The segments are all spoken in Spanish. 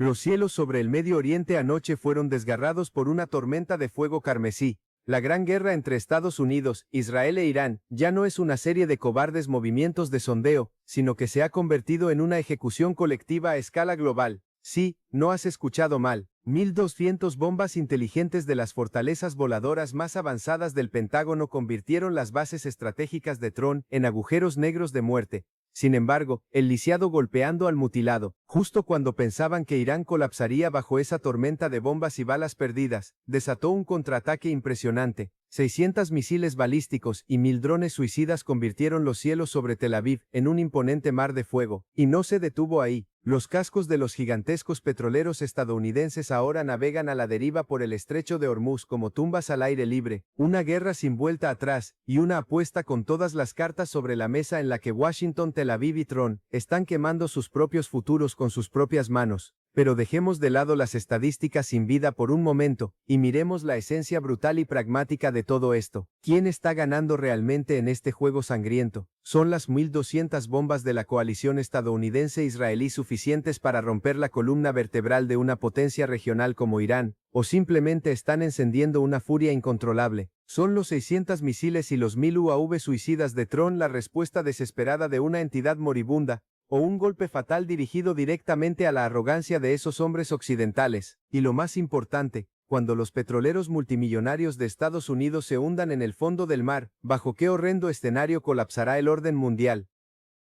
Los cielos sobre el Medio Oriente anoche fueron desgarrados por una tormenta de fuego carmesí. La gran guerra entre Estados Unidos, Israel e Irán ya no es una serie de cobardes movimientos de sondeo, sino que se ha convertido en una ejecución colectiva a escala global. Sí, no has escuchado mal. 1.200 bombas inteligentes de las fortalezas voladoras más avanzadas del Pentágono convirtieron las bases estratégicas de Trump en agujeros negros de muerte. Sin embargo, el lisiado golpeando al mutilado, justo cuando pensaban que Irán colapsaría bajo esa tormenta de bombas y balas perdidas, desató un contraataque impresionante. 600 misiles balísticos y 1.000 drones suicidas convirtieron los cielos sobre Tel Aviv en un imponente mar de fuego, y no se detuvo ahí. Los cascos de los gigantescos petroleros estadounidenses ahora navegan a la deriva por el estrecho de Hormuz como tumbas al aire libre, una guerra sin vuelta atrás, y una apuesta con todas las cartas sobre la mesa en la que Washington, Tel Aviv y Trump están quemando sus propios futuros con sus propias manos. Pero dejemos de lado las estadísticas sin vida por un momento, y miremos la esencia brutal y pragmática de todo esto. ¿Quién está ganando realmente en este juego sangriento? ¿Son las 1.200 bombas de la coalición estadounidense-israelí suficientes para romper la columna vertebral de una potencia regional como Irán? ¿O simplemente están encendiendo una furia incontrolable? ¿Son los 600 misiles y los 1.000 UAV suicidas de Trump la respuesta desesperada de una entidad moribunda? ¿O un golpe fatal dirigido directamente a la arrogancia de esos hombres occidentales? Y lo más importante, cuando los petroleros multimillonarios de Estados Unidos se hundan en el fondo del mar, ¿bajo qué horrendo escenario colapsará el orden mundial?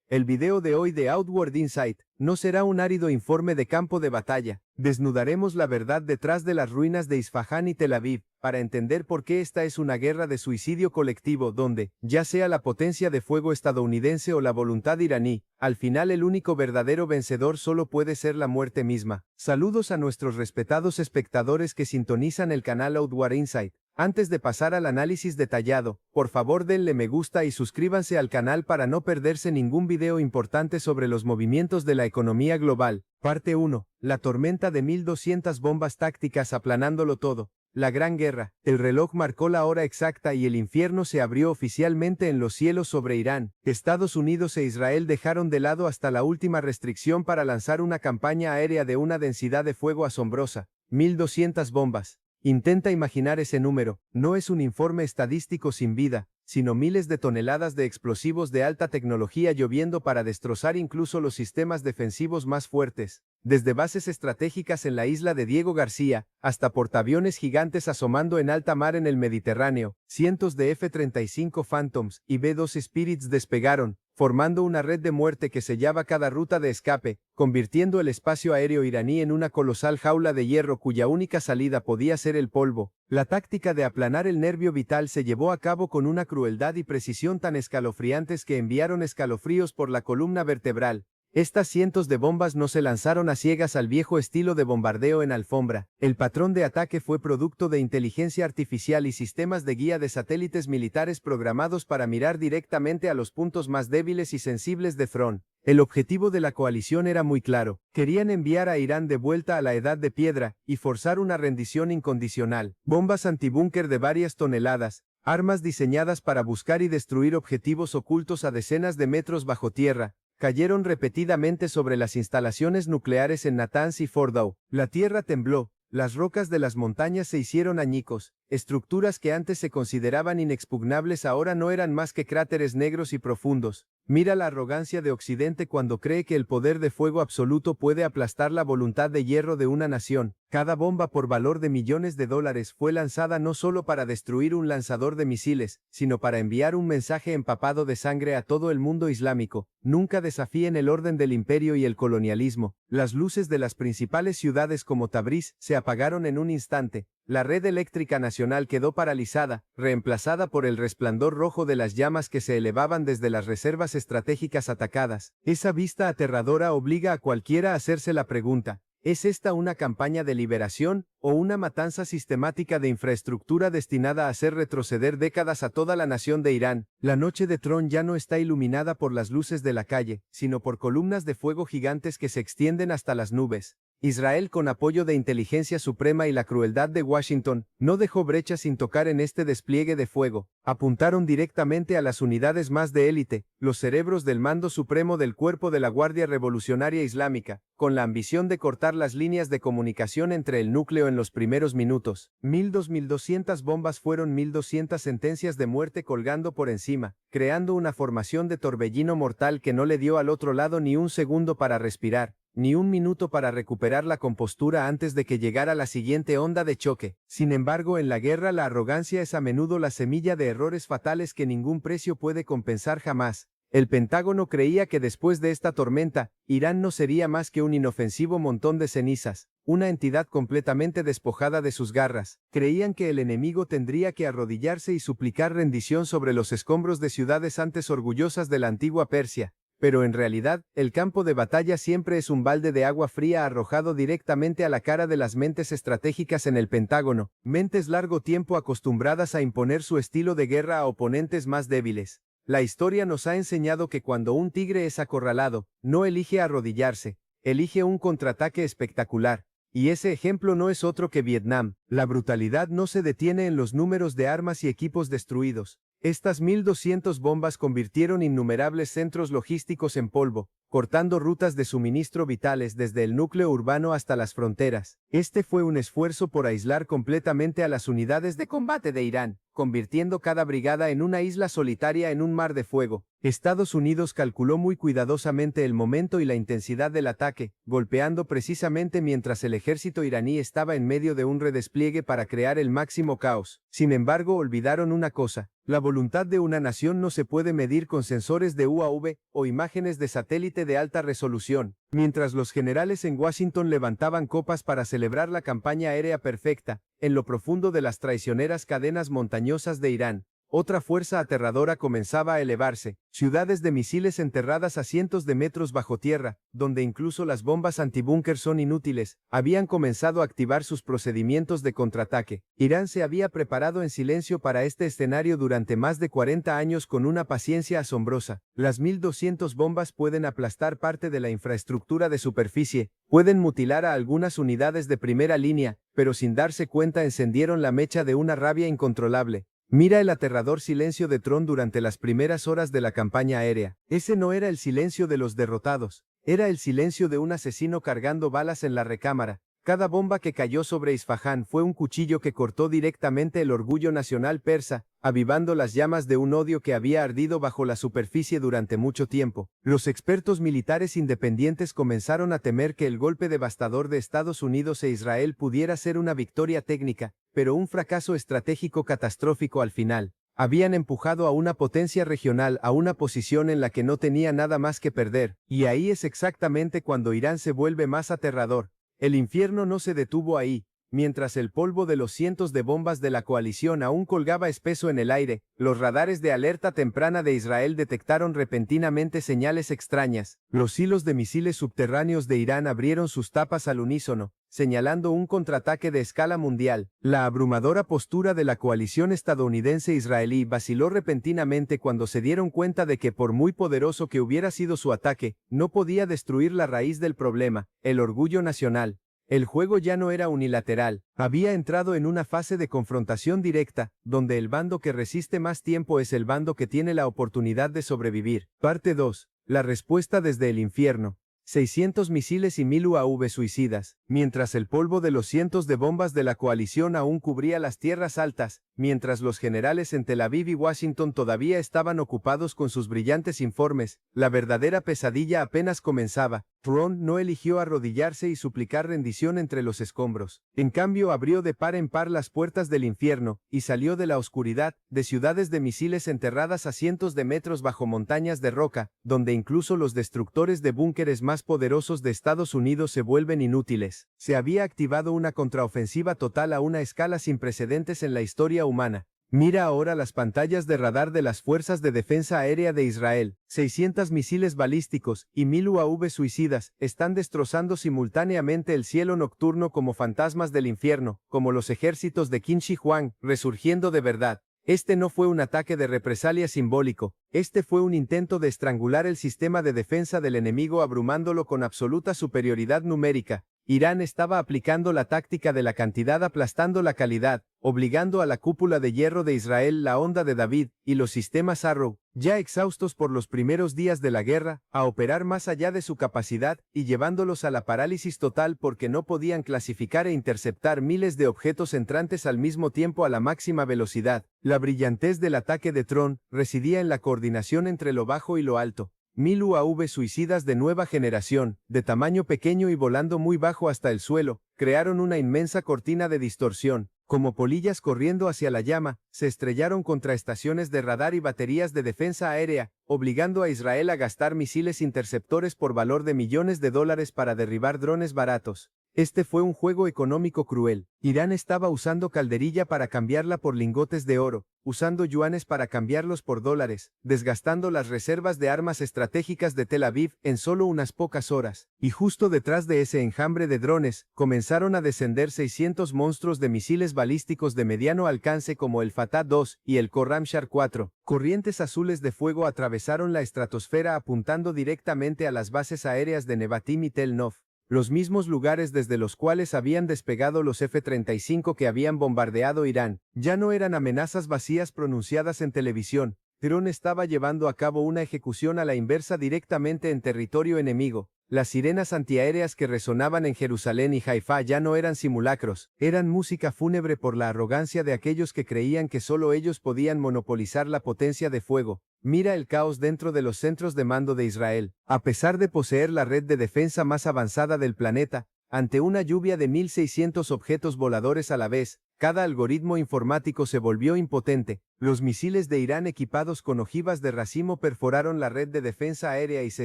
El video de hoy de Outward Insight no será un árido informe de campo de batalla. Desnudaremos la verdad detrás de las ruinas de Isfahán y Tel Aviv, para entender por qué esta es una guerra de suicidio colectivo donde, ya sea la potencia de fuego estadounidense o la voluntad iraní, al final el único verdadero vencedor solo puede ser la muerte misma. Saludos a nuestros respetados espectadores que sintonizan el canal Outward Insight. Antes de pasar al análisis detallado, por favor denle me gusta y suscríbanse al canal para no perderse ningún video importante sobre los movimientos de la economía global. Parte 1. La tormenta de 1.200 bombas tácticas aplanándolo todo. La Gran Guerra. El reloj marcó la hora exacta y el infierno se abrió oficialmente en los cielos sobre Irán. Estados Unidos e Israel dejaron de lado hasta la última restricción para lanzar una campaña aérea de una densidad de fuego asombrosa. 1.200 bombas. Intenta imaginar ese número. No es un informe estadístico sin vida, sino miles de toneladas de explosivos de alta tecnología lloviendo para destrozar incluso los sistemas defensivos más fuertes. Desde bases estratégicas en la isla de Diego García, hasta portaaviones gigantes asomando en alta mar en el Mediterráneo, cientos de F-35 Phantoms y B-2 Spirits despegaron, formando una red de muerte que sellaba cada ruta de escape, convirtiendo el espacio aéreo iraní en una colosal jaula de hierro cuya única salida podía ser el polvo. La táctica de aplanar el nervio vital se llevó a cabo con una crueldad y precisión tan escalofriantes que enviaron escalofríos por la columna vertebral. Estas cientos de bombas no se lanzaron a ciegas al viejo estilo de bombardeo en alfombra. El patrón de ataque fue producto de inteligencia artificial y sistemas de guía de satélites militares programados para mirar directamente a los puntos más débiles y sensibles de Trump. El objetivo de la coalición era muy claro. Querían enviar a Irán de vuelta a la edad de piedra y forzar una rendición incondicional. Bombas antibúnker de varias toneladas, armas diseñadas para buscar y destruir objetivos ocultos a decenas de metros bajo tierra, cayeron repetidamente sobre las instalaciones nucleares en Natanz y Fordow. La tierra tembló, las rocas de las montañas se hicieron añicos, estructuras que antes se consideraban inexpugnables ahora no eran más que cráteres negros y profundos. Mira la arrogancia de Occidente cuando cree que el poder de fuego absoluto puede aplastar la voluntad de hierro de una nación. Cada bomba por valor de millones de dólares fue lanzada no solo para destruir un lanzador de misiles, sino para enviar un mensaje empapado de sangre a todo el mundo islámico. Nunca desafíen el orden del imperio y el colonialismo. Las luces de las principales ciudades como Tabriz se apagaron en un instante. La red eléctrica nacional quedó paralizada, reemplazada por el resplandor rojo de las llamas que se elevaban desde las reservas estratégicas atacadas. Esa vista aterradora obliga a cualquiera a hacerse la pregunta: ¿es esta una campaña de liberación, o una matanza sistemática de infraestructura destinada a hacer retroceder décadas a toda la nación de Irán? La noche de Trump ya no está iluminada por las luces de la calle, sino por columnas de fuego gigantes que se extienden hasta las nubes. Israel, con apoyo de inteligencia suprema y la crueldad de Washington, no dejó brecha sin tocar en este despliegue de fuego. Apuntaron directamente a las unidades más de élite, los cerebros del mando supremo del cuerpo de la Guardia Revolucionaria Islámica, con la ambición de cortar las líneas de comunicación entre el núcleo en los primeros minutos. 1200 bombas fueron 1200 sentencias de muerte colgando por encima, creando una formación de torbellino mortal que no le dio al otro lado ni un segundo para respirar, ni un minuto para recuperar la compostura antes de que llegara la siguiente onda de choque. Sin embargo, en la guerra la arrogancia es a menudo la semilla de errores fatales que ningún precio puede compensar jamás. El Pentágono creía que después de esta tormenta, Irán no sería más que un inofensivo montón de cenizas, una entidad completamente despojada de sus garras. Creían que el enemigo tendría que arrodillarse y suplicar rendición sobre los escombros de ciudades antes orgullosas de la antigua Persia. Pero en realidad, el campo de batalla siempre es un balde de agua fría arrojado directamente a la cara de las mentes estratégicas en el Pentágono, mentes largo tiempo acostumbradas a imponer su estilo de guerra a oponentes más débiles. La historia nos ha enseñado que cuando un tigre es acorralado, no elige arrodillarse, elige un contraataque espectacular. Y ese ejemplo no es otro que Vietnam. La brutalidad no se detiene en los números de armas y equipos destruidos. Estas 1200 bombas convirtieron innumerables centros logísticos en polvo, cortando rutas de suministro vitales desde el núcleo urbano hasta las fronteras. Este fue un esfuerzo por aislar completamente a las unidades de combate de Irán, convirtiendo cada brigada en una isla solitaria en un mar de fuego. Estados Unidos calculó muy cuidadosamente el momento y la intensidad del ataque, golpeando precisamente mientras el ejército iraní estaba en medio de un redespliegue para crear el máximo caos. Sin embargo, olvidaron una cosa: la voluntad de una nación no se puede medir con sensores de UAV o imágenes de satélite de alta resolución. Mientras los generales en Washington levantaban copas para celebrar la campaña aérea perfecta, en lo profundo de las traicioneras cadenas montañosas de Irán, otra fuerza aterradora comenzaba a elevarse, ciudades de misiles enterradas a cientos de metros bajo tierra, donde incluso las bombas antibúnker son inútiles, habían comenzado a activar sus procedimientos de contraataque. Irán se había preparado en silencio para este escenario durante más de 40 años con una paciencia asombrosa. Las 1200 bombas pueden aplastar parte de la infraestructura de superficie, pueden mutilar a algunas unidades de primera línea, pero sin darse cuenta encendieron la mecha de una rabia incontrolable. Mira el aterrador silencio de Tron durante las primeras horas de la campaña aérea. Ese no era el silencio de los derrotados, era el silencio de un asesino cargando balas en la recámara. Cada bomba que cayó sobre Isfahán fue un cuchillo que cortó directamente el orgullo nacional persa, avivando las llamas de un odio que había ardido bajo la superficie durante mucho tiempo. Los expertos militares independientes comenzaron a temer que el golpe devastador de Estados Unidos e Israel pudiera ser una victoria técnica, pero un fracaso estratégico catastrófico al final. Habían empujado a una potencia regional a una posición en la que no tenía nada más que perder, y ahí es exactamente cuando Irán se vuelve más aterrador. El infierno no se detuvo ahí. Mientras el polvo de los cientos de bombas de la coalición aún colgaba espeso en el aire, los radares de alerta temprana de Israel detectaron repentinamente señales extrañas. Los hilos de misiles subterráneos de Irán abrieron sus tapas al unísono, señalando un contraataque de escala mundial. La abrumadora postura de la coalición estadounidense-israelí vaciló repentinamente cuando se dieron cuenta de que, por muy poderoso que hubiera sido su ataque, no podía destruir la raíz del problema, el orgullo nacional. El juego ya no era unilateral, había entrado en una fase de confrontación directa, donde el bando que resiste más tiempo es el bando que tiene la oportunidad de sobrevivir. Parte 2. La respuesta desde el infierno. 600 misiles y 1000 UAV suicidas, mientras el polvo de los cientos de bombas de la coalición aún cubría las tierras altas, mientras los generales en Tel Aviv y Washington todavía estaban ocupados con sus brillantes informes, la verdadera pesadilla apenas comenzaba. Tron no eligió arrodillarse y suplicar rendición entre los escombros. En cambio, abrió de par en par las puertas del infierno, y salió de la oscuridad, de ciudades de misiles enterradas a cientos de metros bajo montañas de roca, donde incluso los destructores de búnkeres más poderosos de Estados Unidos se vuelven inútiles. Se había activado una contraofensiva total a una escala sin precedentes en la historia humana. Mira ahora las pantallas de radar de las Fuerzas de Defensa Aérea de Israel. 600 misiles balísticos y 1000 UAV suicidas están destrozando simultáneamente el cielo nocturno como fantasmas del infierno, como los ejércitos de Qin Shi Huang, resurgiendo de verdad. Este no fue un ataque de represalia simbólico, este fue un intento de estrangular el sistema de defensa del enemigo abrumándolo con absoluta superioridad numérica. Irán estaba aplicando la táctica de la cantidad aplastando la calidad, obligando a la cúpula de hierro de Israel, la Onda de David, y los sistemas Arrow, ya exhaustos por los primeros días de la guerra, a operar más allá de su capacidad, y llevándolos a la parálisis total porque no podían clasificar e interceptar miles de objetos entrantes al mismo tiempo a la máxima velocidad. La brillantez del ataque de Tron residía en la coordinación entre lo bajo y lo alto. 1000 UAV suicidas de nueva generación, de tamaño pequeño y volando muy bajo hasta el suelo, crearon una inmensa cortina de distorsión. Como polillas corriendo hacia la llama, se estrellaron contra estaciones de radar y baterías de defensa aérea, obligando a Israel a gastar misiles interceptores por valor de millones de dólares para derribar drones baratos. Este fue un juego económico cruel. Irán estaba usando calderilla para cambiarla por lingotes de oro, usando yuanes para cambiarlos por dólares, desgastando las reservas de armas estratégicas de Tel Aviv en solo unas pocas horas. Y justo detrás de ese enjambre de drones, comenzaron a descender 600 monstruos de misiles balísticos de mediano alcance como el Fatah 2 y el Khorramshahr 4. Corrientes azules de fuego atravesaron la estratosfera apuntando directamente a las bases aéreas de Nevatim y Tel Nof. Los mismos lugares desde los cuales habían despegado los F-35 que habían bombardeado Irán, ya no eran amenazas vacías pronunciadas en televisión. Irán estaba llevando a cabo una ejecución a la inversa directamente en territorio enemigo. Las sirenas antiaéreas que resonaban en Jerusalén y Haifa ya no eran simulacros, eran música fúnebre por la arrogancia de aquellos que creían que solo ellos podían monopolizar la potencia de fuego. Mira el caos dentro de los centros de mando de Israel. A pesar de poseer la red de defensa más avanzada del planeta, ante una lluvia de 1600 objetos voladores a la vez, cada algoritmo informático se volvió impotente. Los misiles de Irán equipados con ojivas de racimo perforaron la red de defensa aérea y se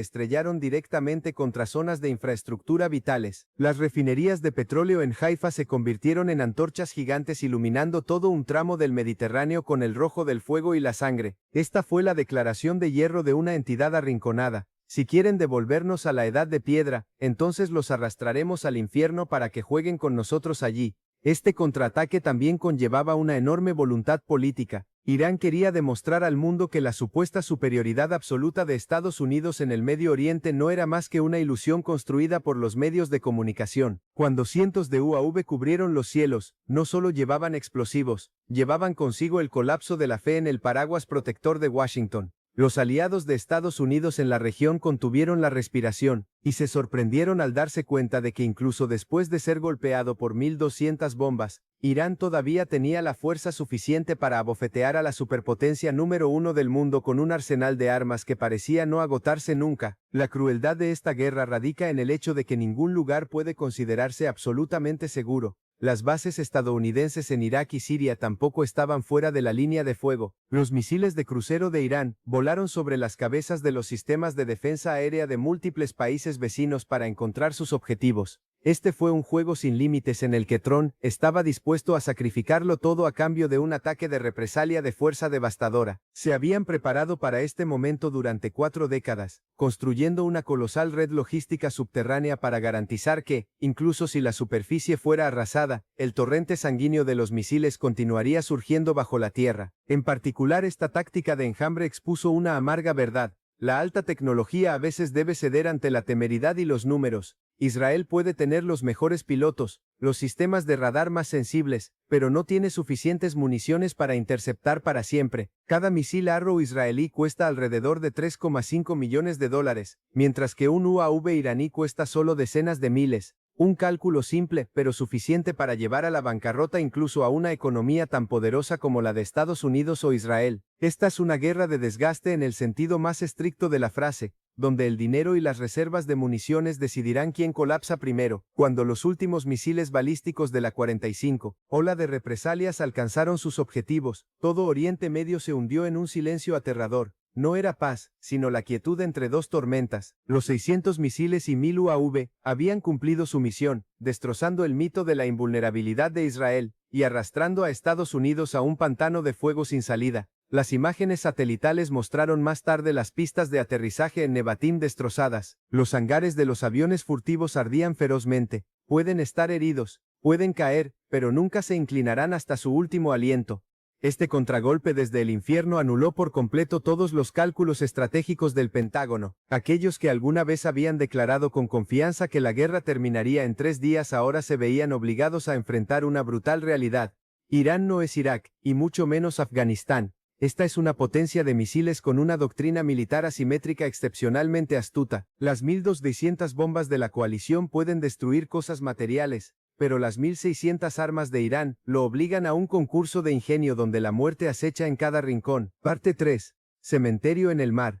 estrellaron directamente contra zonas de infraestructura vitales. Las refinerías de petróleo en Haifa se convirtieron en antorchas gigantes iluminando todo un tramo del Mediterráneo con el rojo del fuego y la sangre. Esta fue la declaración de hierro de una entidad arrinconada. Si quieren devolvernos a la edad de piedra, entonces los arrastraremos al infierno para que jueguen con nosotros allí. Este contraataque también conllevaba una enorme voluntad política. Irán quería demostrar al mundo que la supuesta superioridad absoluta de Estados Unidos en el Medio Oriente no era más que una ilusión construida por los medios de comunicación. Cuando cientos de UAV cubrieron los cielos, no solo llevaban explosivos, llevaban consigo el colapso de la fe en el paraguas protector de Washington. Los aliados de Estados Unidos en la región contuvieron la respiración, y se sorprendieron al darse cuenta de que incluso después de ser golpeado por 1200 bombas, Irán todavía tenía la fuerza suficiente para abofetear a la superpotencia número 1 del mundo con un arsenal de armas que parecía no agotarse nunca. La crueldad de esta guerra radica en el hecho de que ningún lugar puede considerarse absolutamente seguro. Las bases estadounidenses en Irak y Siria tampoco estaban fuera de la línea de fuego. Los misiles de crucero de Irán volaron sobre las cabezas de los sistemas de defensa aérea de múltiples países vecinos para encontrar sus objetivos. Este fue un juego sin límites en el que Tron estaba dispuesto a sacrificarlo todo a cambio de un ataque de represalia de fuerza devastadora. Se habían preparado para este momento durante 4 décadas, construyendo una colosal red logística subterránea para garantizar que, incluso si la superficie fuera arrasada, el torrente sanguíneo de los misiles continuaría surgiendo bajo la tierra. En particular, esta táctica de enjambre expuso una amarga verdad. La alta tecnología a veces debe ceder ante la temeridad y los números. Israel puede tener los mejores pilotos, los sistemas de radar más sensibles, pero no tiene suficientes municiones para interceptar para siempre. Cada misil Arrow israelí cuesta alrededor de 3,5 millones de dólares, mientras que un UAV iraní cuesta solo decenas de miles. Un cálculo simple, pero suficiente para llevar a la bancarrota incluso a una economía tan poderosa como la de Estados Unidos o Israel. Esta es una guerra de desgaste en el sentido más estricto de la frase, donde el dinero y las reservas de municiones decidirán quién colapsa primero. Cuando los últimos misiles balísticos de la 45 ola de represalias alcanzaron sus objetivos, todo Oriente Medio se hundió en un silencio aterrador. No era paz, sino la quietud entre dos tormentas. Los 600 misiles y 1000 UAV habían cumplido su misión, destrozando el mito de la invulnerabilidad de Israel y arrastrando a Estados Unidos a un pantano de fuego sin salida. Las imágenes satelitales mostraron más tarde las pistas de aterrizaje en Nevatim destrozadas. Los hangares de los aviones furtivos ardían ferozmente. Pueden estar heridos, pueden caer, pero nunca se inclinarán hasta su último aliento. Este contragolpe desde el infierno anuló por completo todos los cálculos estratégicos del Pentágono. Aquellos que alguna vez habían declarado con confianza que la guerra terminaría en 3 días ahora se veían obligados a enfrentar una brutal realidad. Irán no es Irak, y mucho menos Afganistán. Esta es una potencia de misiles con una doctrina militar asimétrica excepcionalmente astuta. Las 1.200 bombas de la coalición pueden destruir cosas materiales, pero las 1.600 armas de Irán lo obligan a un concurso de ingenio donde la muerte acecha en cada rincón. Parte 3. Cementerio en el mar.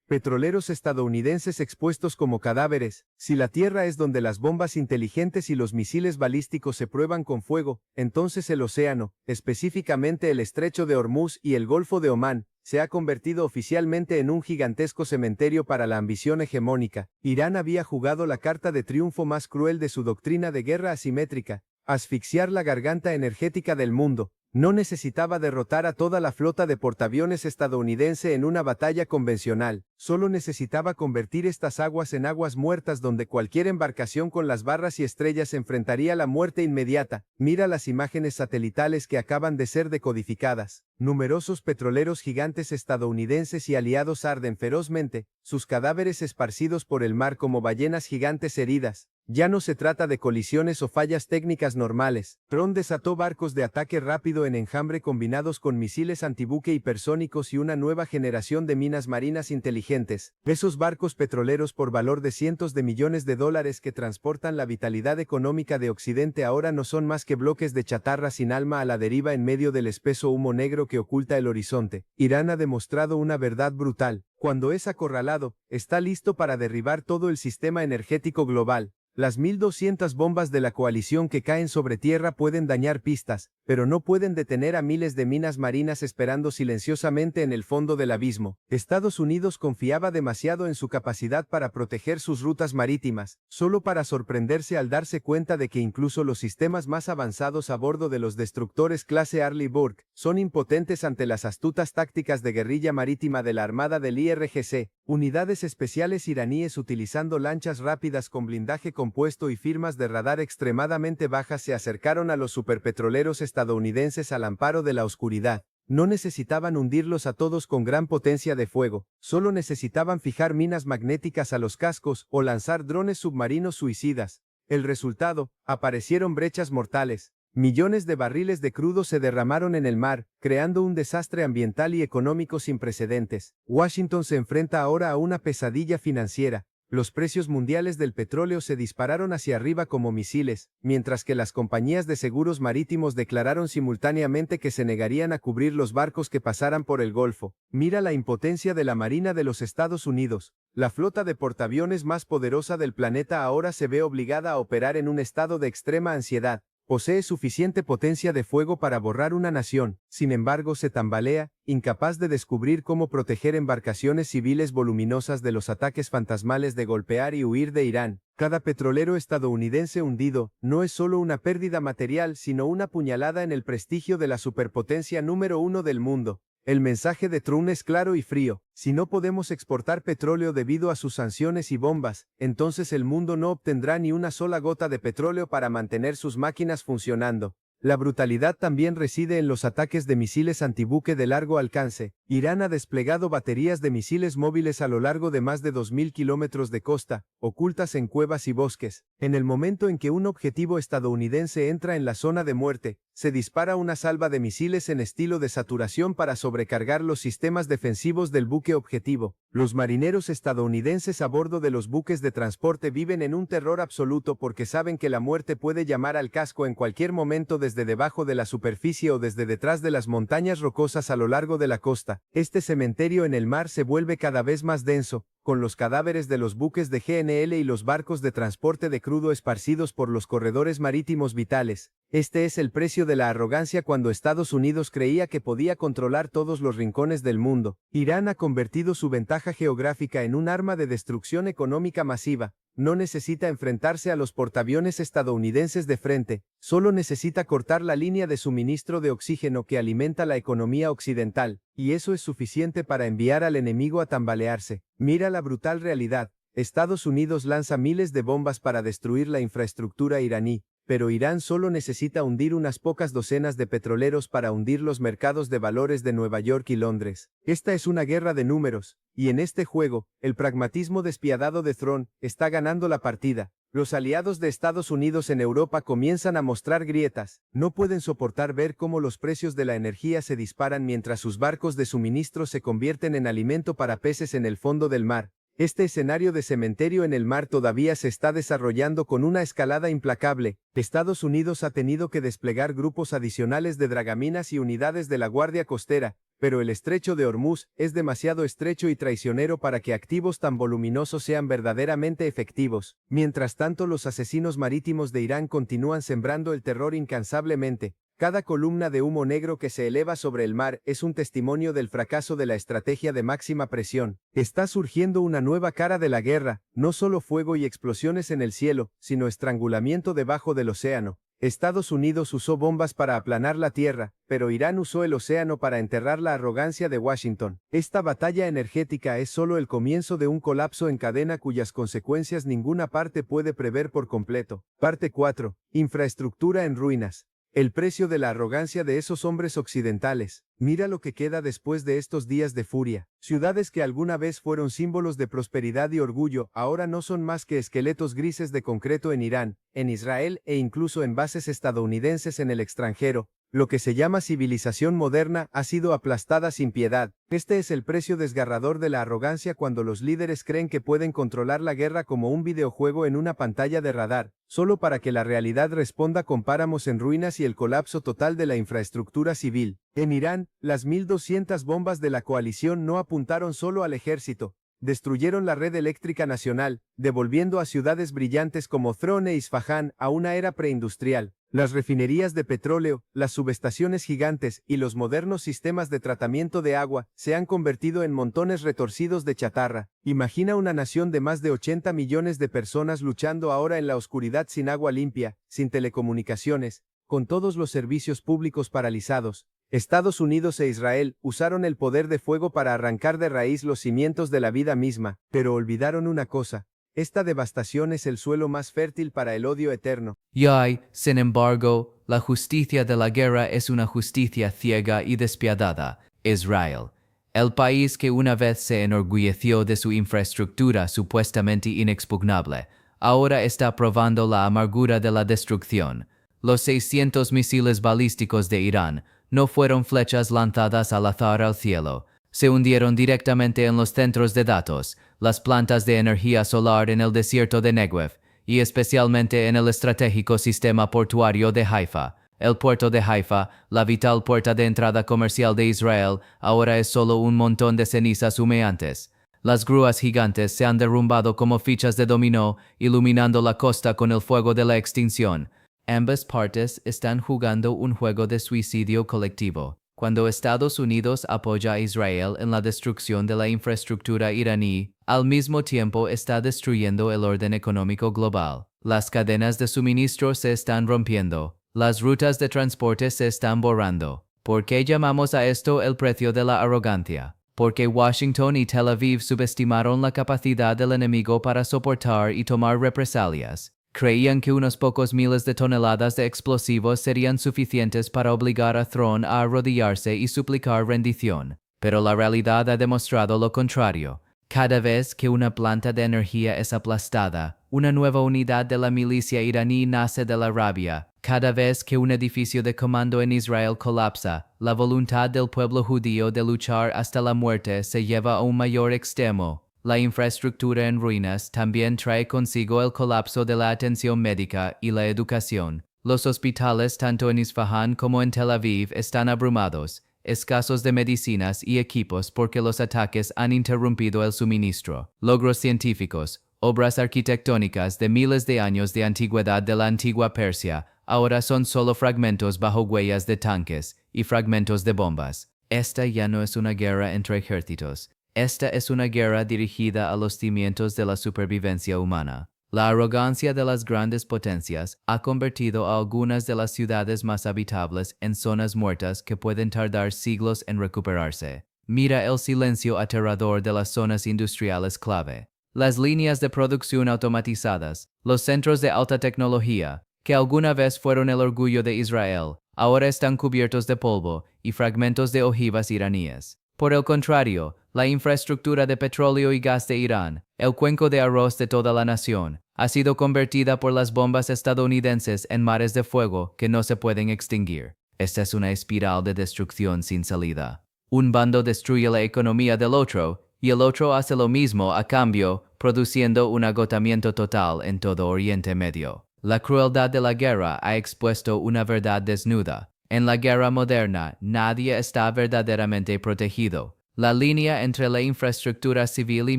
Petroleros estadounidenses expuestos como cadáveres. Si la tierra es donde las bombas inteligentes y los misiles balísticos se prueban con fuego, entonces el océano, específicamente el estrecho de Hormuz y el Golfo de Omán, se ha convertido oficialmente en un gigantesco cementerio para la ambición hegemónica. Irán había jugado la carta de triunfo más cruel de su doctrina de guerra asimétrica: asfixiar la garganta energética del mundo. No necesitaba derrotar a toda la flota de portaaviones estadounidense en una batalla convencional, solo necesitaba convertir estas aguas en aguas muertas donde cualquier embarcación con las barras y estrellas enfrentaría la muerte inmediata. Mira las imágenes satelitales que acaban de ser decodificadas. Numerosos petroleros gigantes estadounidenses y aliados arden ferozmente, sus cadáveres esparcidos por el mar como ballenas gigantes heridas. Ya no se trata de colisiones o fallas técnicas normales. Trump desató barcos de ataque rápido en enjambre combinados con misiles antibuque hipersónicos y una nueva generación de minas marinas inteligentes. Esos barcos petroleros por valor de cientos de millones de dólares que transportan la vitalidad económica de Occidente ahora no son más que bloques de chatarra sin alma a la deriva en medio del espeso humo negro que oculta el horizonte. Irán ha demostrado una verdad brutal. Cuando es acorralado, está listo para derribar todo el sistema energético global. Las 1.200 bombas de la coalición que caen sobre tierra pueden dañar pistas, pero no pueden detener a miles de minas marinas esperando silenciosamente en el fondo del abismo. Estados Unidos confiaba demasiado en su capacidad para proteger sus rutas marítimas, solo para sorprenderse al darse cuenta de que incluso los sistemas más avanzados a bordo de los destructores clase Arleigh Burke son impotentes ante las astutas tácticas de guerrilla marítima de la Armada del IRGC. Unidades especiales iraníes utilizando lanchas rápidas con blindaje compuesto y firmas de radar extremadamente bajas se acercaron a los superpetroleros estadounidenses al amparo de la oscuridad. No necesitaban hundirlos a todos con gran potencia de fuego, solo necesitaban fijar minas magnéticas a los cascos o lanzar drones submarinos suicidas. El resultado: aparecieron brechas mortales. Millones de barriles de crudo se derramaron en el mar, creando un desastre ambiental y económico sin precedentes. Washington se enfrenta ahora a una pesadilla financiera. Los precios mundiales del petróleo se dispararon hacia arriba como misiles, mientras que las compañías de seguros marítimos declararon simultáneamente que se negarían a cubrir los barcos que pasaran por el Golfo. Mira la impotencia de la Marina de los Estados Unidos. La flota de portaaviones más poderosa del planeta ahora se ve obligada a operar en un estado de extrema ansiedad. Posee suficiente potencia de fuego para borrar una nación, sin embargo se tambalea, incapaz de descubrir cómo proteger embarcaciones civiles voluminosas de los ataques fantasmales de golpear y huir de Irán. Cada petrolero estadounidense hundido no es solo una pérdida material, sino una puñalada en el prestigio de la superpotencia número 1 del mundo. El mensaje de Trump es claro y frío: si no podemos exportar petróleo debido a sus sanciones y bombas, entonces el mundo no obtendrá ni una sola gota de petróleo para mantener sus máquinas funcionando. La brutalidad también reside en los ataques de misiles antibuque de largo alcance. Irán ha desplegado baterías de misiles móviles a lo largo de más de 2.000 kilómetros de costa, ocultas en cuevas y bosques. En el momento en que un objetivo estadounidense entra en la zona de muerte, se dispara una salva de misiles en estilo de saturación para sobrecargar los sistemas defensivos del buque objetivo. Los marineros estadounidenses a bordo de los buques de transporte viven en un terror absoluto porque saben que la muerte puede llamar al casco en cualquier momento desde debajo de la superficie o desde detrás de las montañas rocosas a lo largo de la costa. Este cementerio en el mar se vuelve cada vez más denso, con los cadáveres de los buques de GNL y los barcos de transporte de crudo esparcidos por los corredores marítimos vitales. Este es el precio de la arrogancia cuando Estados Unidos creía que podía controlar todos los rincones del mundo. Irán ha convertido su ventaja geográfica en un arma de destrucción económica masiva. No necesita enfrentarse a los portaaviones estadounidenses de frente, solo necesita cortar la línea de suministro de oxígeno que alimenta la economía occidental, y eso es suficiente para enviar al enemigo a tambalearse. Mira la brutal realidad: Estados Unidos lanza miles de bombas para destruir la infraestructura iraní. pero Irán solo necesita hundir unas pocas docenas de petroleros para hundir los mercados de valores de Nueva York y Londres. Esta es una guerra de números, y en este juego, el pragmatismo despiadado de Trump está ganando la partida. Los aliados de Estados Unidos en Europa comienzan a mostrar grietas. No pueden soportar ver cómo los precios de la energía se disparan mientras sus barcos de suministro se convierten en alimento para peces en el fondo del mar. Este escenario de cementerio en el mar todavía se está desarrollando con una escalada implacable. Estados Unidos ha tenido que desplegar grupos adicionales de dragaminas y unidades de la Guardia Costera, pero el estrecho de Hormuz es demasiado estrecho y traicionero para que activos tan voluminosos sean verdaderamente efectivos. Mientras tanto, los asesinos marítimos de Irán continúan sembrando el terror incansablemente. Cada columna de humo negro que se eleva sobre el mar es un testimonio del fracaso de la estrategia de máxima presión. Está surgiendo una nueva cara de la guerra, no solo fuego y explosiones en el cielo, sino estrangulamiento debajo del océano. Estados Unidos usó bombas para aplanar la tierra, pero Irán usó el océano para enterrar la arrogancia de Washington. Esta batalla energética es solo el comienzo de un colapso en cadena cuyas consecuencias ninguna parte puede prever por completo. Parte 4. Infraestructura en ruinas. El precio de la arrogancia de esos hombres occidentales. Mira lo que queda después de estos días de furia. Ciudades que alguna vez fueron símbolos de prosperidad y orgullo, ahora no son más que esqueletos grises de concreto en Irán, en Israel e incluso en bases estadounidenses en el extranjero. Lo que se llama civilización moderna ha sido aplastada sin piedad. Este es el precio desgarrador de la arrogancia cuando los líderes creen que pueden controlar la guerra como un videojuego en una pantalla de radar, solo para que la realidad responda con páramos en ruinas y el colapso total de la infraestructura civil. En Irán, las 1.200 bombas de la coalición no apuntaron solo al ejército. Destruyeron la red eléctrica nacional, devolviendo a ciudades brillantes como Thron e Isfahán a una era preindustrial. Las refinerías de petróleo, las subestaciones gigantes y los modernos sistemas de tratamiento de agua se han convertido en montones retorcidos de chatarra. Imagina una nación de más de 80 millones de personas luchando ahora en la oscuridad sin agua limpia, sin telecomunicaciones, con todos los servicios públicos paralizados. Estados Unidos e Israel usaron el poder de fuego para arrancar de raíz los cimientos de la vida misma, pero olvidaron una cosa. Esta devastación es el suelo más fértil para el odio eterno. Y, sin embargo, la justicia de la guerra es una justicia ciega y despiadada. Israel, el país que una vez se enorgulleció de su infraestructura supuestamente inexpugnable, ahora está probando la amargura de la destrucción. Los 600 misiles balísticos de Irán no fueron flechas lanzadas al azar al cielo. Se hundieron directamente en los centros de datos, las plantas de energía solar en el desierto de Negev, y especialmente en el estratégico sistema portuario de Haifa. El puerto de Haifa, la vital puerta de entrada comercial de Israel, ahora es solo un montón de cenizas humeantes. Las grúas gigantes se han derrumbado como fichas de dominó, iluminando la costa con el fuego de la extinción. Ambas partes están jugando un juego de suicidio colectivo. Cuando Estados Unidos apoya a Israel en la destrucción de la infraestructura iraní, al mismo tiempo está destruyendo el orden económico global. Las cadenas de suministro se están rompiendo. Las rutas de transporte se están borrando. ¿Por qué llamamos a esto el precio de la arrogancia? Porque Washington y Tel Aviv subestimaron la capacidad del enemigo para soportar y tomar represalias. Creían que unos pocos miles de toneladas de explosivos serían suficientes para obligar a Thron a arrodillarse y suplicar rendición, pero la realidad ha demostrado lo contrario. Cada vez que una planta de energía es aplastada, una nueva unidad de la milicia iraní nace de la rabia. Cada vez que un edificio de comando en Israel colapsa, la voluntad del pueblo judío de luchar hasta la muerte se lleva a un mayor extremo. La infraestructura en ruinas también trae consigo el colapso de la atención médica y la educación. Los hospitales tanto en Isfahán como en Tel Aviv están abrumados, escasos de medicinas y equipos porque los ataques han interrumpido el suministro. Logros científicos, obras arquitectónicas de miles de años de antigüedad de la antigua Persia, ahora son solo fragmentos bajo huellas de tanques y fragmentos de bombas. Esta ya no es una guerra entre ejércitos. Esta es una guerra dirigida a los cimientos de la supervivencia humana. La arrogancia de las grandes potencias ha convertido a algunas de las ciudades más habitables en zonas muertas que pueden tardar siglos en recuperarse. Mira el silencio aterrador de las zonas industriales clave. Las líneas de producción automatizadas, los centros de alta tecnología, que alguna vez fueron el orgullo de Israel, ahora están cubiertos de polvo y fragmentos de ojivas iraníes. Por el contrario, la infraestructura de petróleo y gas de Irán, el cuenco de arroz de toda la nación, ha sido convertida por las bombas estadounidenses en mares de fuego que no se pueden extinguir. Esta es una espiral de destrucción sin salida. Un bando destruye la economía del otro, y el otro hace lo mismo a cambio, produciendo un agotamiento total en todo Oriente Medio. La crueldad de la guerra ha expuesto una verdad desnuda. En la guerra moderna, nadie está verdaderamente protegido. La línea entre la infraestructura civil y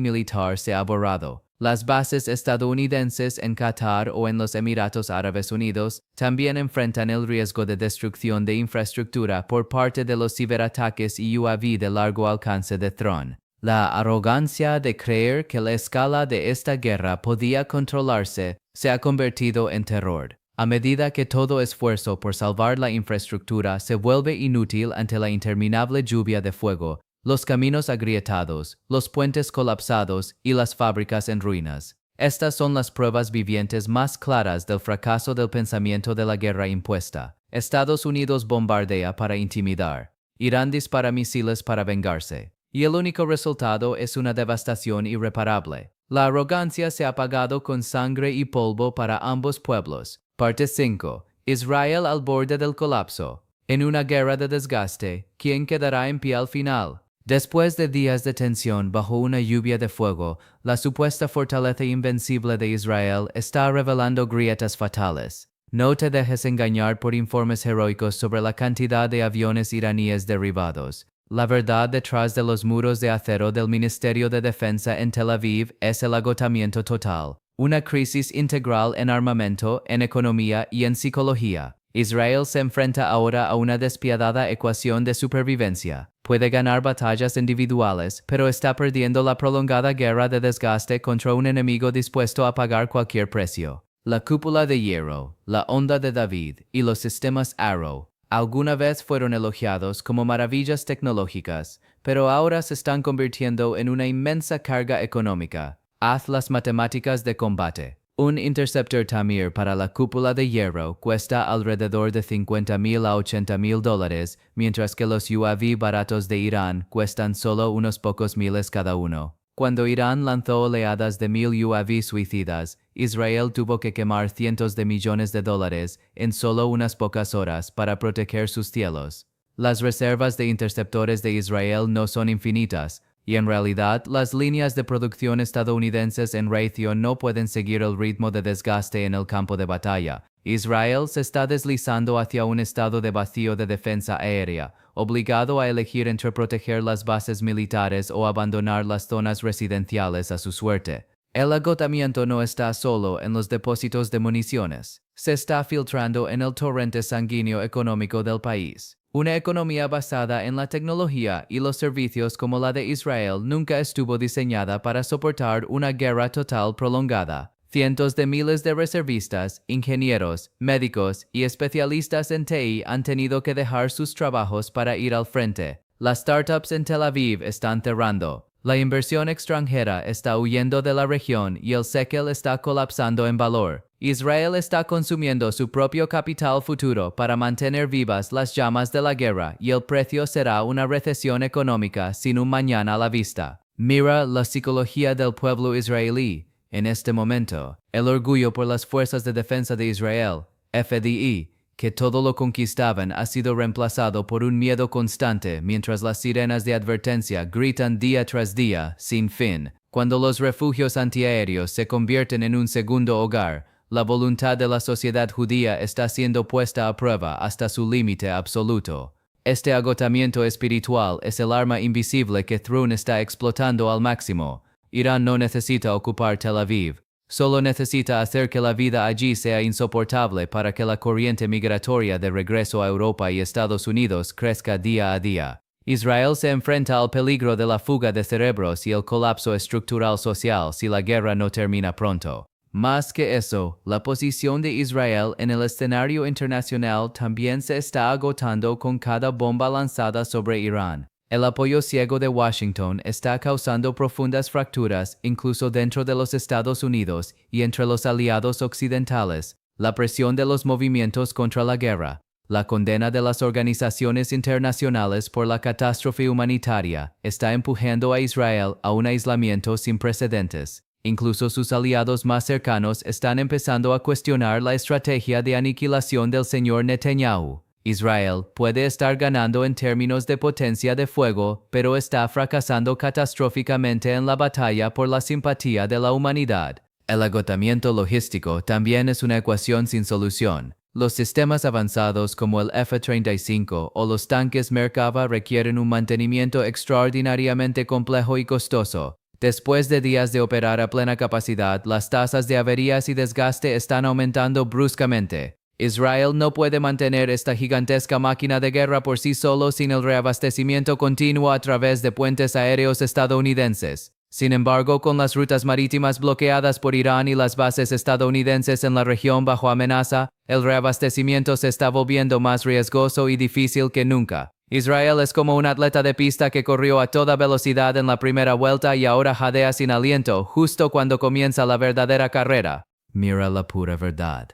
militar se ha borrado. Las bases estadounidenses en Qatar o en los Emiratos Árabes Unidos también enfrentan el riesgo de destrucción de infraestructura por parte de los ciberataques y UAV de largo alcance de Tron. La arrogancia de creer que la escala de esta guerra podía controlarse se ha convertido en terror. A medida que todo esfuerzo por salvar la infraestructura se vuelve inútil ante la interminable lluvia de fuego, los caminos agrietados, los puentes colapsados y las fábricas en ruinas. Estas son las pruebas vivientes más claras del fracaso del pensamiento de la guerra impuesta. Estados Unidos bombardea para intimidar. Irán dispara misiles para vengarse. Y el único resultado es una devastación irreparable. La arrogancia se ha pagado con sangre y polvo para ambos pueblos. Parte 5. Israel al borde del colapso. En una guerra de desgaste, ¿quién quedará en pie al final? Después de días de tensión bajo una lluvia de fuego, la supuesta fortaleza invencible de Israel está revelando grietas fatales. No te dejes engañar por informes heroicos sobre la cantidad de aviones iraníes derribados. La verdad detrás de los muros de acero del Ministerio de Defensa en Tel Aviv es el agotamiento total. Una crisis integral en armamento, en economía y en psicología. Israel se enfrenta ahora a una despiadada ecuación de supervivencia. Puede ganar batallas individuales, pero está perdiendo la prolongada guerra de desgaste contra un enemigo dispuesto a pagar cualquier precio. La cúpula de hierro, la onda de David y los sistemas Arrow alguna vez fueron elogiados como maravillas tecnológicas, pero ahora se están convirtiendo en una inmensa carga económica. Haz las matemáticas de combate. Un interceptor Tamir para la cúpula de hierro cuesta alrededor de $50,000 a $80,000, mientras que los UAV baratos de Irán cuestan solo unos pocos miles cada uno. Cuando Irán lanzó oleadas de 1,000 UAV suicidas, Israel tuvo que quemar cientos de millones de dólares en solo unas pocas horas para proteger sus cielos. Las reservas de interceptores de Israel no son infinitas, y en realidad las líneas de producción estadounidenses en Raytheon no pueden seguir el ritmo de desgaste en el campo de batalla. Israel se está deslizando hacia un estado de vacío de defensa aérea, obligado a elegir entre proteger las bases militares o abandonar las zonas residenciales a su suerte. El agotamiento no está solo en los depósitos de municiones, se está filtrando en el torrente sanguíneo económico del país. Una economía basada en la tecnología y los servicios como la de Israel nunca estuvo diseñada para soportar una guerra total prolongada. Cientos de miles de reservistas, ingenieros, médicos y especialistas en TI han tenido que dejar sus trabajos para ir al frente. Las startups en Tel Aviv están cerrando. La inversión extranjera está huyendo de la región y el shekel está colapsando en valor. Israel está consumiendo su propio capital futuro para mantener vivas las llamas de la guerra y el precio será una recesión económica sin un mañana a la vista. Mira la psicología del pueblo israelí. En este momento, el orgullo por las fuerzas de defensa de Israel, FDI, que todo lo conquistaban ha sido reemplazado por un miedo constante mientras las sirenas de advertencia gritan día tras día, sin fin. Cuando los refugios antiaéreos se convierten en un segundo hogar, la voluntad de la sociedad judía está siendo puesta a prueba hasta su límite absoluto. Este agotamiento espiritual es el arma invisible que Thrun está explotando al máximo. Irán no necesita ocupar Tel Aviv, solo necesita hacer que la vida allí sea insoportable para que la corriente migratoria de regreso a Europa y Estados Unidos crezca día a día. Israel se enfrenta al peligro de la fuga de cerebros y el colapso estructural social si la guerra no termina pronto. Más que eso, la posición de Israel en el escenario internacional también se está agotando con cada bomba lanzada sobre Irán. El apoyo ciego de Washington está causando profundas fracturas incluso dentro de los Estados Unidos y entre los aliados occidentales. La presión de los movimientos contra la guerra, la condena de las organizaciones internacionales por la catástrofe humanitaria, está empujando a Israel a un aislamiento sin precedentes. Incluso sus aliados más cercanos están empezando a cuestionar la estrategia de aniquilación del señor Netanyahu. Israel puede estar ganando en términos de potencia de fuego, pero está fracasando catastróficamente en la batalla por la simpatía de la humanidad. El agotamiento logístico también es una ecuación sin solución. Los sistemas avanzados como el F-35 o los tanques Merkava requieren un mantenimiento extraordinariamente complejo y costoso. Después de días de operar a plena capacidad, las tasas de averías y desgaste están aumentando bruscamente. Israel no puede mantener esta gigantesca máquina de guerra por sí solo sin el reabastecimiento continuo a través de puentes aéreos estadounidenses. Sin embargo, con las rutas marítimas bloqueadas por Irán y las bases estadounidenses en la región bajo amenaza, el reabastecimiento se está volviendo más riesgoso y difícil que nunca. Israel es como un atleta de pista que corrió a toda velocidad en la primera vuelta y ahora jadea sin aliento justo cuando comienza la verdadera carrera. Mira la pura verdad.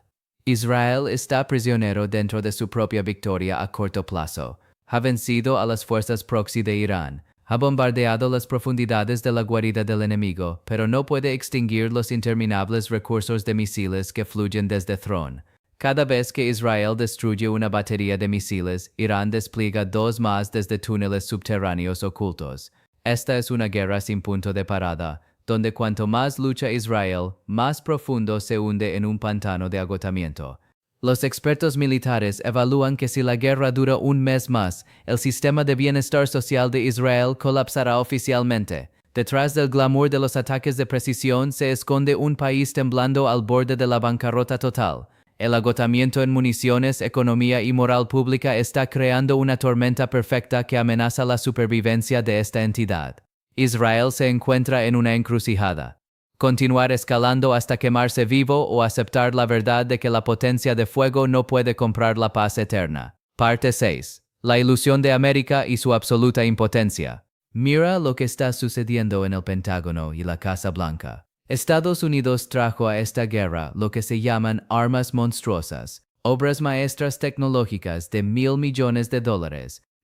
Israel está prisionero dentro de su propia victoria a corto plazo. Ha vencido a las fuerzas proxy de Irán. Ha bombardeado las profundidades de la guarida del enemigo, pero no puede extinguir los interminables recursos de misiles que fluyen desde Throne. Cada vez que Israel destruye una batería de misiles, Irán despliega 2 más desde túneles subterráneos ocultos. Esta es una guerra sin punto de parada, donde cuanto más lucha Israel, más profundo se hunde en un pantano de agotamiento. Los expertos militares evalúan que si la guerra dura un mes más, el sistema de bienestar social de Israel colapsará oficialmente. Detrás del glamour de los ataques de precisión se esconde un país temblando al borde de la bancarrota total. El agotamiento en municiones, economía y moral pública está creando una tormenta perfecta que amenaza la supervivencia de esta entidad. Israel se encuentra en una encrucijada. Continuar escalando hasta quemarse vivo o aceptar la verdad de que la potencia de fuego no puede comprar la paz eterna. Parte 6. La ilusión de América y su absoluta impotencia. Mira lo que está sucediendo en el Pentágono y la Casa Blanca. Estados Unidos trajo a esta guerra lo que se llaman armas monstruosas, obras maestras tecnológicas de $1,000 millones,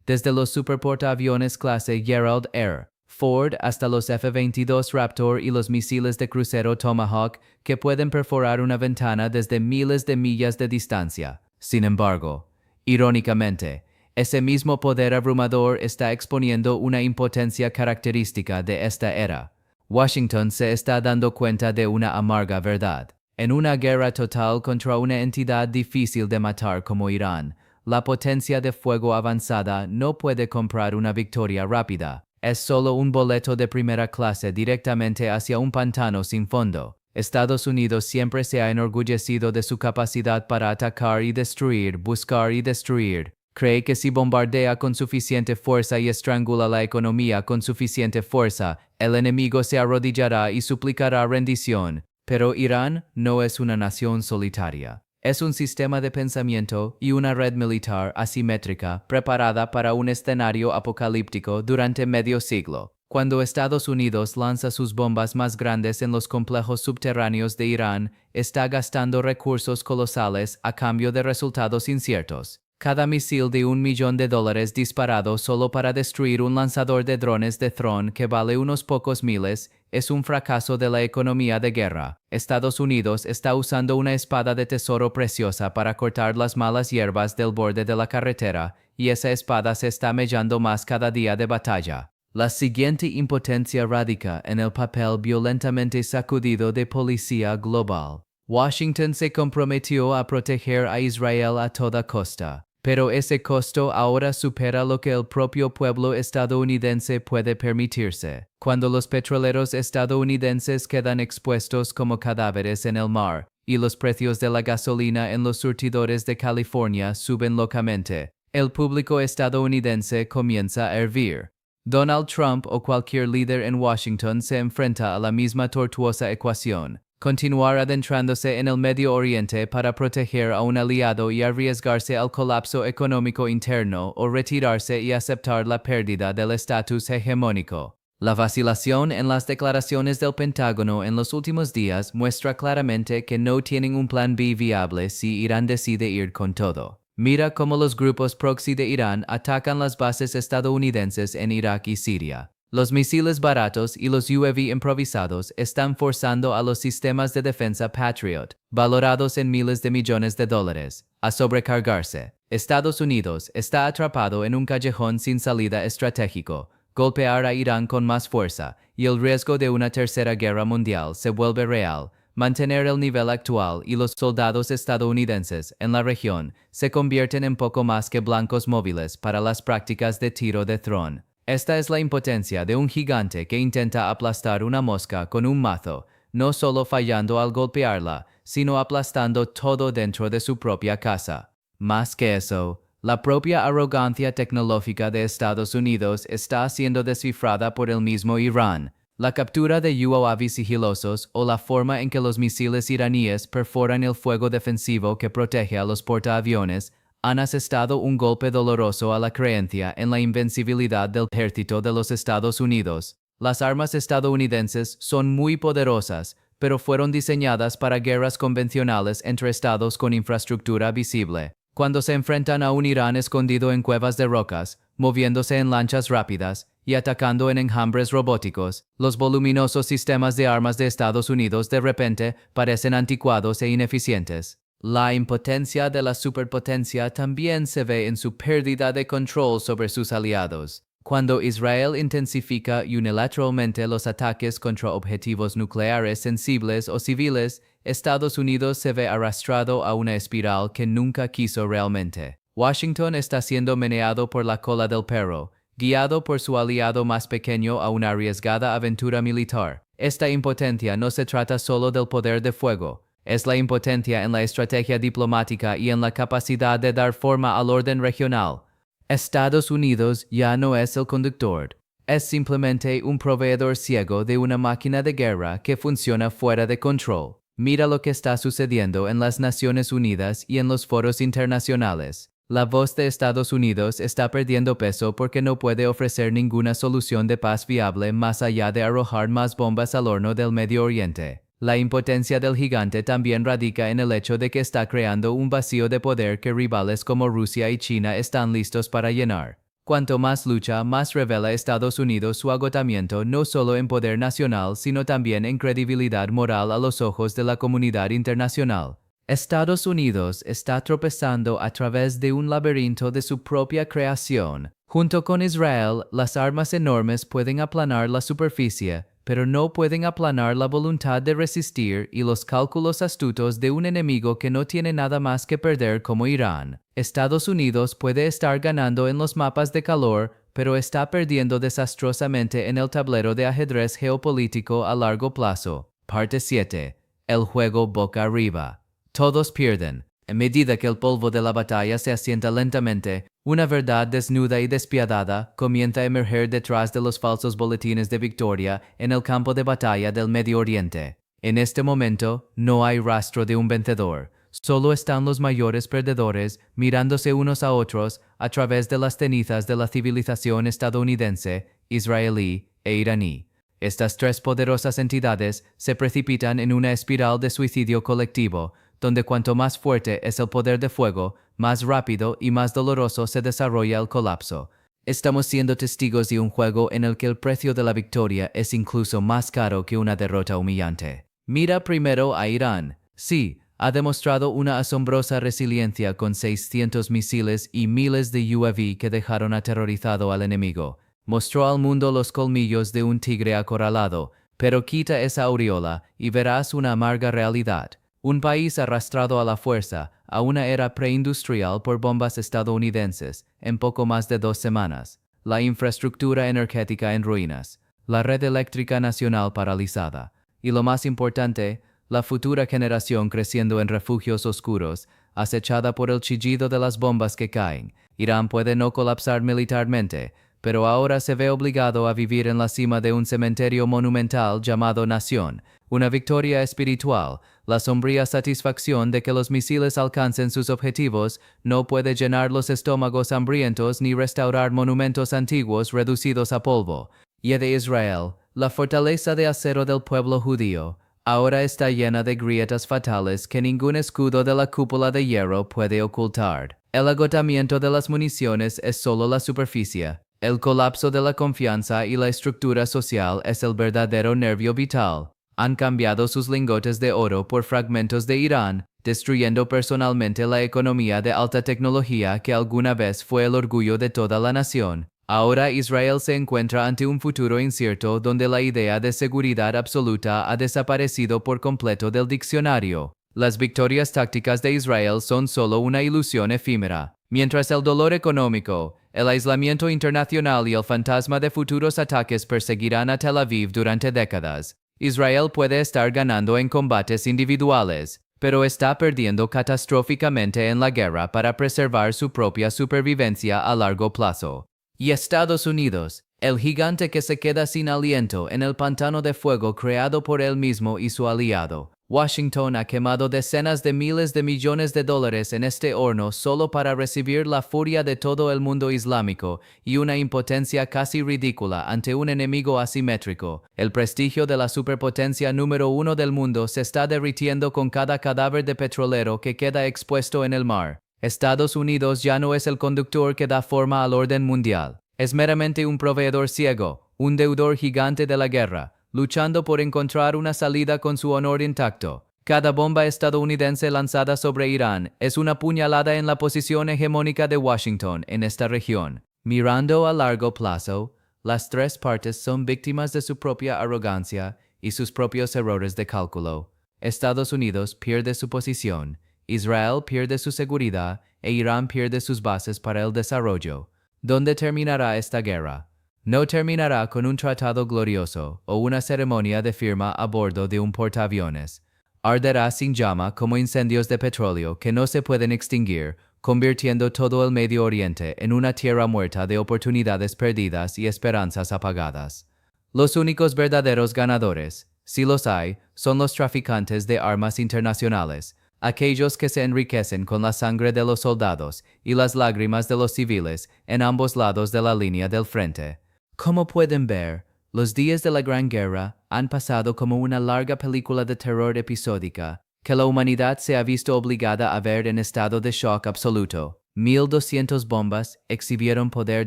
desde los superportaaviones clase Gerald R. Ford hasta los F-22 Raptor y los misiles de crucero Tomahawk que pueden perforar una ventana desde miles de millas de distancia. Sin embargo, irónicamente, ese mismo poder abrumador está exponiendo una impotencia característica de esta era. Washington se está dando cuenta de una amarga verdad. En una guerra total contra una entidad difícil de matar como Irán, la potencia de fuego avanzada no puede comprar una victoria rápida. Es solo un boleto de primera clase directamente hacia un pantano sin fondo. Estados Unidos siempre se ha enorgullecido de su capacidad para atacar y destruir, buscar y destruir. Cree que si bombardea con suficiente fuerza y estrangula la economía con suficiente fuerza, el enemigo se arrodillará y suplicará rendición. Pero Irán no es una nación solitaria. Es un sistema de pensamiento y una red militar asimétrica preparada para un escenario apocalíptico durante medio siglo. Cuando Estados Unidos lanza sus bombas más grandes en los complejos subterráneos de Irán, está gastando recursos colosales a cambio de resultados inciertos. Cada misil de $1 millón disparado solo para destruir un lanzador de drones de Throne que vale unos pocos miles es un fracaso de la economía de guerra. Estados Unidos está usando una espada de tesoro preciosa para cortar las malas hierbas del borde de la carretera, y esa espada se está mellando más cada día de batalla. La siguiente impotencia radica en el papel violentamente sacudido de policía global. Washington se comprometió a proteger a Israel a toda costa. Pero ese costo ahora supera lo que el propio pueblo estadounidense puede permitirse. Cuando los petroleros estadounidenses quedan expuestos como cadáveres en el mar, y los precios de la gasolina en los surtidores de California suben locamente, el público estadounidense comienza a hervir. Donald Trump o cualquier líder en Washington se enfrenta a la misma tortuosa ecuación. Continuar adentrándose en el Medio Oriente para proteger a un aliado y arriesgarse al colapso económico interno o retirarse y aceptar la pérdida del estatus hegemónico. La vacilación en las declaraciones del Pentágono en los últimos días muestra claramente que no tienen un plan B viable si Irán decide ir con todo. Mira cómo los grupos proxy de Irán atacan las bases estadounidenses en Irak y Siria. Los misiles baratos y los UAV improvisados están forzando a los sistemas de defensa Patriot, valorados en miles de millones de dólares, a sobrecargarse. Estados Unidos está atrapado en un callejón sin salida estratégico. Golpear a Irán con más fuerza, y el riesgo de una tercera guerra mundial se vuelve real. Mantener el nivel actual y los soldados estadounidenses en la región se convierten en poco más que blancos móviles para las prácticas de tiro de dron. Esta es la impotencia de un gigante que intenta aplastar una mosca con un mazo, no solo fallando al golpearla, sino aplastando todo dentro de su propia casa. Más que eso, la propia arrogancia tecnológica de Estados Unidos está siendo descifrada por el mismo Irán. La captura de UAV sigilosos o la forma en que los misiles iraníes perforan el fuego defensivo que protege a los portaaviones han asestado un golpe doloroso a la creencia en la invencibilidad del ejército de los Estados Unidos. Las armas estadounidenses son muy poderosas, pero fueron diseñadas para guerras convencionales entre estados con infraestructura visible. Cuando se enfrentan a un Irán escondido en cuevas de rocas, moviéndose en lanchas rápidas y atacando en enjambres robóticos, los voluminosos sistemas de armas de Estados Unidos de repente parecen anticuados e ineficientes. La impotencia de la superpotencia también se ve en su pérdida de control sobre sus aliados. Cuando Israel intensifica unilateralmente los ataques contra objetivos nucleares sensibles o civiles, Estados Unidos se ve arrastrado a una espiral que nunca quiso realmente. Washington está siendo meneado por la cola del perro, guiado por su aliado más pequeño a una arriesgada aventura militar. Esta impotencia no se trata solo del poder de fuego, es la impotencia en la estrategia diplomática y en la capacidad de dar forma al orden regional. Estados Unidos ya no es el conductor, es simplemente un proveedor ciego de una máquina de guerra que funciona fuera de control. Mira lo que está sucediendo en las Naciones Unidas y en los foros internacionales. La voz de Estados Unidos está perdiendo peso porque no puede ofrecer ninguna solución de paz viable más allá de arrojar más bombas al horno del Medio Oriente. La impotencia del gigante también radica en el hecho de que está creando un vacío de poder que rivales como Rusia y China están listos para llenar. Cuanto más lucha, más revela Estados Unidos su agotamiento no solo en poder nacional, sino también en credibilidad moral a los ojos de la comunidad internacional. Estados Unidos está tropezando a través de un laberinto de su propia creación. Junto con Israel, las armas enormes pueden aplanar la superficie, pero no pueden aplanar la voluntad de resistir y los cálculos astutos de un enemigo que no tiene nada más que perder como Irán. Estados Unidos puede estar ganando en los mapas de calor, pero está perdiendo desastrosamente en el tablero de ajedrez geopolítico a largo plazo. Parte 7. El juego boca arriba. Todos pierden. En medida que el polvo de la batalla se asienta lentamente, una verdad desnuda y despiadada comienza a emerger detrás de los falsos boletines de victoria en el campo de batalla del Medio Oriente. En este momento, no hay rastro de un vencedor. Solo están los mayores perdedores mirándose unos a otros a través de las cenizas de la civilización estadounidense, israelí e iraní. Estas tres poderosas entidades se precipitan en una espiral de suicidio colectivo, donde cuanto más fuerte es el poder de fuego, más rápido y más doloroso se desarrolla el colapso. Estamos siendo testigos de un juego en el que el precio de la victoria es incluso más caro que una derrota humillante. Mira primero a Irán. Sí, ha demostrado una asombrosa resiliencia con 600 misiles y miles de UAV que dejaron aterrorizado al enemigo. Mostró al mundo los colmillos de un tigre acorralado, pero quita esa aureola y verás una amarga realidad. Un país arrastrado a la fuerza a una era preindustrial por bombas estadounidenses en poco más de 2 semanas. La infraestructura energética en ruinas. La red eléctrica nacional paralizada. Y lo más importante, la futura generación creciendo en refugios oscuros, acechada por el chillido de las bombas que caen. Irán puede no colapsar militarmente, pero ahora se ve obligado a vivir en la cima de un cementerio monumental llamado nación. Una victoria espiritual, la sombría satisfacción de que los misiles alcancen sus objetivos, no puede llenar los estómagos hambrientos ni restaurar monumentos antiguos reducidos a polvo. Y de Israel, la fortaleza de acero del pueblo judío, ahora está llena de grietas fatales que ningún escudo de la cúpula de hierro puede ocultar. El agotamiento de las municiones es solo la superficie. El colapso de la confianza y la estructura social es el verdadero nervio vital. Han cambiado sus lingotes de oro por fragmentos de Irán, destruyendo personalmente la economía de alta tecnología que alguna vez fue el orgullo de toda la nación. Ahora Israel se encuentra ante un futuro incierto donde la idea de seguridad absoluta ha desaparecido por completo del diccionario. Las victorias tácticas de Israel son solo una ilusión efímera, mientras el dolor económico, el aislamiento internacional y el fantasma de futuros ataques perseguirán a Tel Aviv durante décadas. Israel puede estar ganando en combates individuales, pero está perdiendo catastróficamente en la guerra para preservar su propia supervivencia a largo plazo. Y Estados Unidos, el gigante que se queda sin aliento en el pantano de fuego creado por él mismo y su aliado. Washington ha quemado decenas de miles de millones de dólares en este horno solo para recibir la furia de todo el mundo islámico y una impotencia casi ridícula ante un enemigo asimétrico. El prestigio de la superpotencia número 1 del mundo se está derritiendo con cada cadáver de petrolero que queda expuesto en el mar. Estados Unidos ya no es el conductor que da forma al orden mundial. Es meramente un proveedor ciego, un deudor gigante de la guerra, luchando por encontrar una salida con su honor intacto. Cada bomba estadounidense lanzada sobre Irán es una puñalada en la posición hegemónica de Washington en esta región. Mirando a largo plazo, las tres partes son víctimas de su propia arrogancia y sus propios errores de cálculo. Estados Unidos pierde su posición, Israel pierde su seguridad e Irán pierde sus bases para el desarrollo. ¿Dónde terminará esta guerra? No terminará con un tratado glorioso o una ceremonia de firma a bordo de un portaaviones. Arderá sin llama como incendios de petróleo que no se pueden extinguir, convirtiendo todo el Medio Oriente en una tierra muerta de oportunidades perdidas y esperanzas apagadas. Los únicos verdaderos ganadores, si los hay, son los traficantes de armas internacionales, aquellos que se enriquecen con la sangre de los soldados y las lágrimas de los civiles en ambos lados de la línea del frente. Como pueden ver, los días de la Gran Guerra han pasado como una larga película de terror episódica que la humanidad se ha visto obligada a ver en estado de shock absoluto. 1,200 bombas exhibieron poder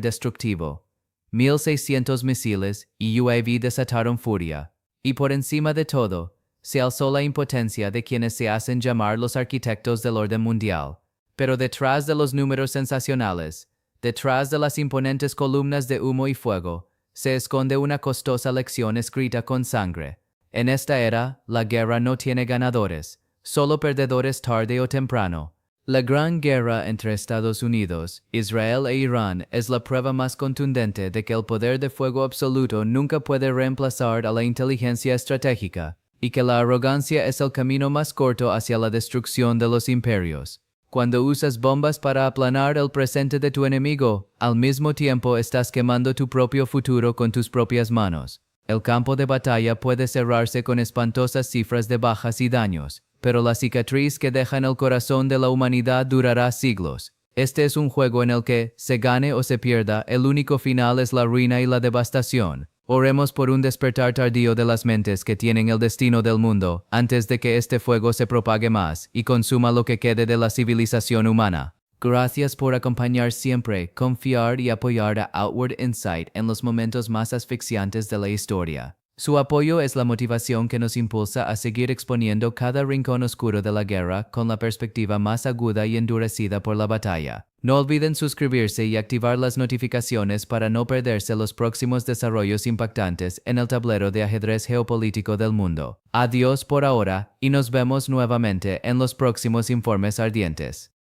destructivo. 1,600 misiles y UAV desataron furia. Y por encima de todo, se alzó la impotencia de quienes se hacen llamar los arquitectos del orden mundial. Pero detrás de los números sensacionales, detrás de las imponentes columnas de humo y fuego, se esconde una costosa lección escrita con sangre. En esta era, la guerra no tiene ganadores, solo perdedores tarde o temprano. La gran guerra entre Estados Unidos, Israel e Irán es la prueba más contundente de que el poder de fuego absoluto nunca puede reemplazar a la inteligencia estratégica, y que la arrogancia es el camino más corto hacia la destrucción de los imperios. Cuando usas bombas para aplanar el presente de tu enemigo, al mismo tiempo estás quemando tu propio futuro con tus propias manos. El campo de batalla puede cerrarse con espantosas cifras de bajas y daños, pero la cicatriz que deja en el corazón de la humanidad durará siglos. Este es un juego en el que, se gane o se pierda, el único final es la ruina y la devastación. Oremos por un despertar tardío de las mentes que tienen el destino del mundo, antes de que este fuego se propague más y consuma lo que quede de la civilización humana. Gracias por acompañar siempre, confiar y apoyar a Outward Insight en los momentos más asfixiantes de la historia. Su apoyo es la motivación que nos impulsa a seguir exponiendo cada rincón oscuro de la guerra con la perspectiva más aguda y endurecida por la batalla. No olviden suscribirse y activar las notificaciones para no perderse los próximos desarrollos impactantes en el tablero de ajedrez geopolítico del mundo. Adiós por ahora y nos vemos nuevamente en los próximos informes ardientes.